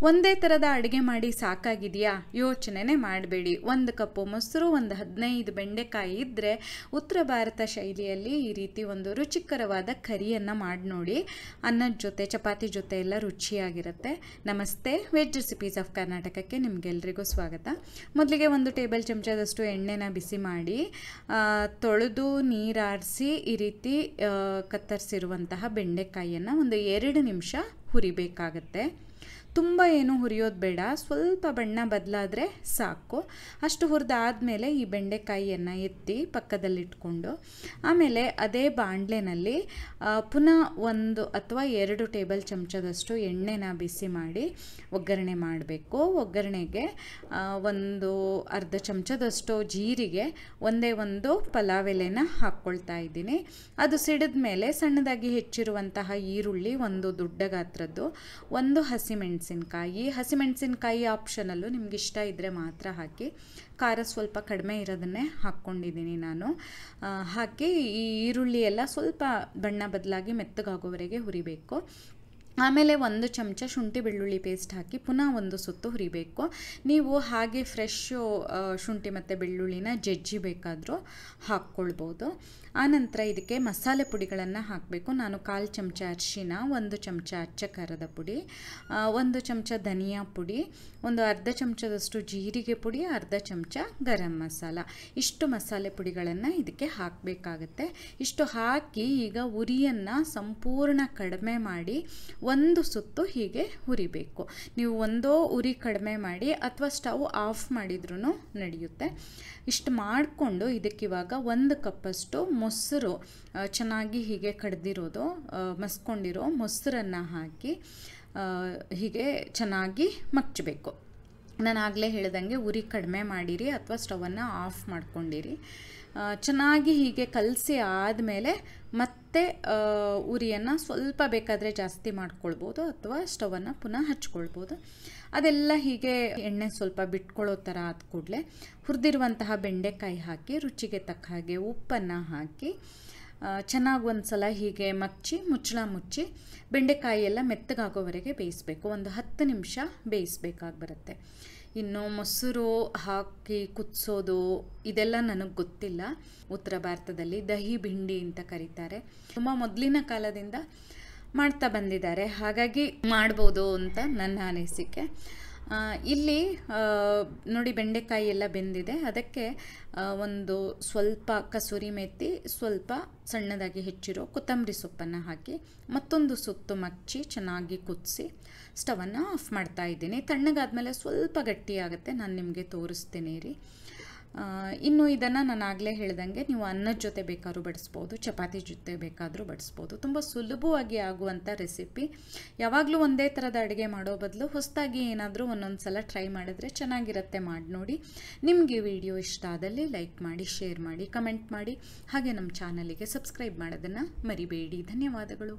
ಒಂದೇ ಥರದ ಅಡುಗೆ ಮಾಡಿ ಸಾಕಾಗಿದೆಯಾ? ಯೋಚನೆನೇ ಮಾಡಬೇಡಿ. 1 ಕಪ್ಪು ಮೊಸರು, ಒಂದು 15 ಬೆಂಡೆಕಾಯಿ ಇದ್ದರೆ ಉತ್ತರ ಭಾರತ ಶೈಲಿಯಲ್ಲಿ ಈ ರೀತಿ ಒಂದು ರುಚಿಕರವಾದ ಕರಿಯನ್ನು ಮಾಡಿ ನೋಡಿ. ಅನ್ನದ ಜೊತೆ, ಚಪಾತಿ ಜೊತೆ ಎಲ್ಲ ರುಚಿಯಾಗಿರುತ್ತೆ. ನಮಸ್ತೆ, ವೆಜ್ ರೆಸಿಪೀಸ್ ಆಫ್ ಕರ್ನಾಟಕಕ್ಕೆ ನಿಮಗೆಲ್ರಿಗೂ ಸ್ವಾಗತ. ಮೊದಲಿಗೆ 1 ಟೇಬಲ್ ಚಮಚದಷ್ಟು ಎಣ್ಣೆನ ಬಿಸಿ ಮಾಡಿ ತೊಳೆದು ನೀರಾರಿಸಿ ಈ ರೀತಿ ಕತ್ತರಿಸಿರುವಂತಹ ಬೆಂಡೆಕಾಯಿಯನ್ನು ಒಂದು 2 ನಿಮಿಷ ಹುರಿಬೇಕಾಗತ್ತೆ. ತುಂಬ ಏನು ಹುರಿಯೋದು ಬೇಡ, ಸ್ವಲ್ಪ ಬಣ್ಣ ಬದಲಾದರೆ ಸಾಕು. ಅಷ್ಟು ಹುರಿದಾದ್ಮೇಲೆ ಈ ಬೆಂಡೆಕಾಯಿಯನ್ನು ಎತ್ತಿ ಪಕ್ಕದಲ್ಲಿಟ್ಕೊಂಡು ಆಮೇಲೆ ಅದೇ ಬಾಣಲೆನಲ್ಲಿ ಪುನಃ 1 ಅಥವಾ 2 ಟೇಬಲ್ ಚಮಚದಷ್ಟು ಎಣ್ಣೆನ ಬಿಸಿ ಮಾಡಿ ಒಗ್ಗರಣೆ ಮಾಡಬೇಕು. ಒಗ್ಗರಣೆಗೆ ಒಂದು ಅರ್ಧ ಚಮಚದಷ್ಟು ಜೀರಿಗೆ, ಒಂದೇ ಒಂದು ಪಲಾವ್ ಎಲೆನ ಹಾಕ್ಕೊಳ್ತಾ ಇದ್ದೀನಿ. ಅದು ಸಿಡಿದ ಮೇಲೆ ಸಣ್ಣದಾಗಿ ಹೆಚ್ಚಿರುವಂತಹ ಈರುಳ್ಳಿ, ಒಂದು ದೊಡ್ಡ ಗಾತ್ರದ್ದು, ಒಂದು ಹಸಿಮೆಣಸಿನಕಾಯಿ ಆಪ್ಷನಲ್ಲು, ನಿಮ್ಗೆ ಇಷ್ಟ ಇದ್ದರೆ ಮಾತ್ರ ಹಾಕಿ. ಖಾರ ಸ್ವಲ್ಪ ಕಡಿಮೆ ಇರೋದನ್ನೇ ಹಾಕ್ಕೊಂಡಿದ್ದೀನಿ ನಾನು. ಹಾಕಿ ಈ ಈರುಳ್ಳಿ ಎಲ್ಲ ಸ್ವಲ್ಪ ಬಣ್ಣ ಬದಲಾಗಿ ಮೆತ್ತಗಾಗೋವರೆಗೆ ಹುರಿಬೇಕು. ಆಮೇಲೆ 1 ಚಮಚ ಶುಂಠಿ ಬೆಳ್ಳುಳ್ಳಿ ಪೇಸ್ಟ್ ಹಾಕಿ ಪುನಃ 1 ಸುತ್ತು ಹುರಿಬೇಕು. ನೀವು ಹಾಗೆ ಫ್ರೆಶ್ಶು ಶುಂಠಿ ಮತ್ತು ಬೆಳ್ಳುಳ್ಳಿನ ಜಜ್ಜಿ ಬೇಕಾದರೂ ಹಾಕ್ಕೊಳ್ಬೋದು. ಆನಂತರ ಇದಕ್ಕೆ ಮಸಾಲೆ ಪುಡಿಗಳನ್ನು ಹಾಕಬೇಕು. ನಾನು 1/4 ಚಮಚ ಅರಿಶಿನ, 1 ಚಮಚ ಅಚ್ಚ ಖಾರದ ಪುಡಿ, 1 ಚಮಚ ಧನಿಯಾ ಪುಡಿ, ಒಂದು ಅರ್ಧ ಚಮಚದಷ್ಟು ಜೀರಿಗೆ ಪುಡಿ, ಅರ್ಧ ಚಮಚ ಗರಂ ಮಸಾಲ, ಇಷ್ಟು ಮಸಾಲೆ ಪುಡಿಗಳನ್ನು ಇದಕ್ಕೆ ಹಾಕಬೇಕಾಗತ್ತೆ. ಇಷ್ಟು ಹಾಕಿ ಈಗ ಉರಿಯನ್ನು ಸಂಪೂರ್ಣ ಕಡಿಮೆ ಮಾಡಿ 1 ಸುತ್ತು ಹೀಗೆ ಹುರಿಬೇಕು. ನೀವು ಒಂದೋ ಉರಿ ಕಡಿಮೆ ಮಾಡಿ ಅಥವಾ ಸ್ಟವ್ ಆಫ್ ಮಾಡಿದ್ರೂ ನಡೆಯುತ್ತೆ. ಇಷ್ಟು ಮಾಡಿಕೊಂಡು ಇದಕ್ಕಿವಾಗ 1 ಕಪ್ಪಷ್ಟು ಮೊಸರು, ಚೆನ್ನಾಗಿ ಹೀಗೆ ಕಡ್ದಿರೋದು, ಮಸ್ಕೊಂಡಿರೋ ಮೊಸರನ್ನು ಹಾಕಿ ಹೀಗೆ ಚೆನ್ನಾಗಿ ಮಗ್ಚಬೇಕು. ನಾನು ಆಗಲೇ ಹೇಳ್ದಂಗೆ ಉರಿ ಕಡಿಮೆ ಮಾಡಿರಿ ಅಥವಾ ಸ್ಟವನ್ನು ಆಫ್ ಮಾಡ್ಕೊಂಡಿರಿ. ಚೆನ್ನಾಗಿ ಹೀಗೆ ಕಲಸಿ ಆದಮೇಲೆ ಮತ್ತೆ ಉರಿಯನ್ನು ಸ್ವಲ್ಪ ಬೇಕಾದರೆ ಜಾಸ್ತಿ ಮಾಡ್ಕೊಳ್ಬೋದು ಅಥವಾ ಸ್ಟವನ್ನು ಪುನಃ ಹಚ್ಕೊಳ್ಬೋದು. ಅದೆಲ್ಲ ಹೀಗೆ ಎಣ್ಣೆ ಸ್ವಲ್ಪ ಬಿಟ್ಕೊಳ್ಳೋ ಥರ ಆದ ಕೂಡಲೇ ಹುರಿದಿರುವಂತಹ ಬೆಂಡೆಕಾಯಿ ಹಾಕಿ ರುಚಿಗೆ ತಕ್ಕ ಹಾಗೆ ಉಪ್ಪನ್ನು ಹಾಕಿ ಚೆನ್ನಾಗಿ ಒಂದು ಸಲ ಹೀಗೆ ಮುಚ್ಚಳ ಮುಚ್ಚಿ ಬೆಂಡೆಕಾಯಿ ಎಲ್ಲ ಮೆತ್ತಗಾಗೋವರೆಗೆ ಬೇಯಿಸಬೇಕು. ಒಂದು 10 ನಿಮಿಷ ಬೇಯಿಸಬೇಕಾಗಿ ಬರುತ್ತೆ. ಇನ್ನು ಮೊಸರು ಹಾಕಿ ಕುದಿಸೋದು ಇದೆಲ್ಲ ನನಗೆ ಗೊತ್ತಿಲ್ಲ. ಉತ್ತರ ಭಾರತದಲ್ಲಿ ದಹಿ ಭಿಂಡಿ ಅಂತ ಕರೀತಾರೆ. ತುಂಬ ಮೊದಲಿನ ಕಾಲದಿಂದ ಮಾಡ್ತಾ ಬಂದಿದ್ದಾರೆ, ಹಾಗಾಗಿ ಮಾಡ್ಬೋದು ಅಂತ ನನ್ನ ಅನಿಸಿಕೆ. ಇಲ್ಲಿ ನೋಡಿ, ಬೆಂಡೆಕಾಯಿ ಎಲ್ಲ ಬೆಂದಿದೆ. ಅದಕ್ಕೆ ಒಂದು ಸ್ವಲ್ಪ ಕಸೂರಿ ಮೆಥಿ, ಸ್ವಲ್ಪ ಸಣ್ಣದಾಗಿ ಹೆಚ್ಚಿರೋ ಕೊತ್ತಂಬರಿ ಸೊಪ್ಪನ್ನು ಹಾಕಿ ಮತ್ತೊಂದು ಸುತ್ತು ಮಚ್ಚಿ ಚೆನ್ನಾಗಿ ಕುದಿಸಿ ಸ್ಟವನ್ನು ಆಫ್ ಮಾಡ್ತಾ ಇದ್ದೀನಿ. ತಣ್ಣಗಾದ್ಮೇಲೆ ಸ್ವಲ್ಪ ಗಟ್ಟಿಯಾಗುತ್ತೆ, ನಾನು ನಿಮಗೆ ತೋರಿಸ್ತೀನಿ ರೀ. ಇನ್ನು ಇದನ್ನು ನಾನು ಆಗಲೇ ಹೇಳ್ದಂಗೆ ನೀವು ಅನ್ನದ ಜೊತೆ ಬೇಕಾದ್ರೂ ಬಡಿಸ್ಬೋದು, ಚಪಾತಿ ಜೊತೆ ಬೇಕಾದರೂ ಬಡಿಸ್ಬೋದು. ತುಂಬ ಸುಲಭವಾಗಿ ಆಗುವಂಥ ರೆಸಿಪಿ. ಯಾವಾಗಲೂ ಒಂದೇ ಥರದ ಅಡುಗೆ ಮಾಡೋ ಬದಲು ಹೊಸದಾಗಿ ಏನಾದರೂ ಒಂದೊಂದು ಸಲ ಟ್ರೈ ಮಾಡಿದ್ರೆ ಚೆನ್ನಾಗಿರುತ್ತೆ. ಮಾಡಿ ನೋಡಿ. ನಿಮಗೆ ವಿಡಿಯೋ ಇಷ್ಟ ಆದಲ್ಲಿ ಲೈಕ್ ಮಾಡಿ, ಶೇರ್ ಮಾಡಿ, ಕಮೆಂಟ್ ಮಾಡಿ, ಹಾಗೆ ನಮ್ಮ ಚಾನಲಿಗೆ ಸಬ್ಸ್ಕ್ರೈಬ್ ಮಾಡೋದನ್ನು ಮರಿಬೇಡಿ. ಧನ್ಯವಾದಗಳು.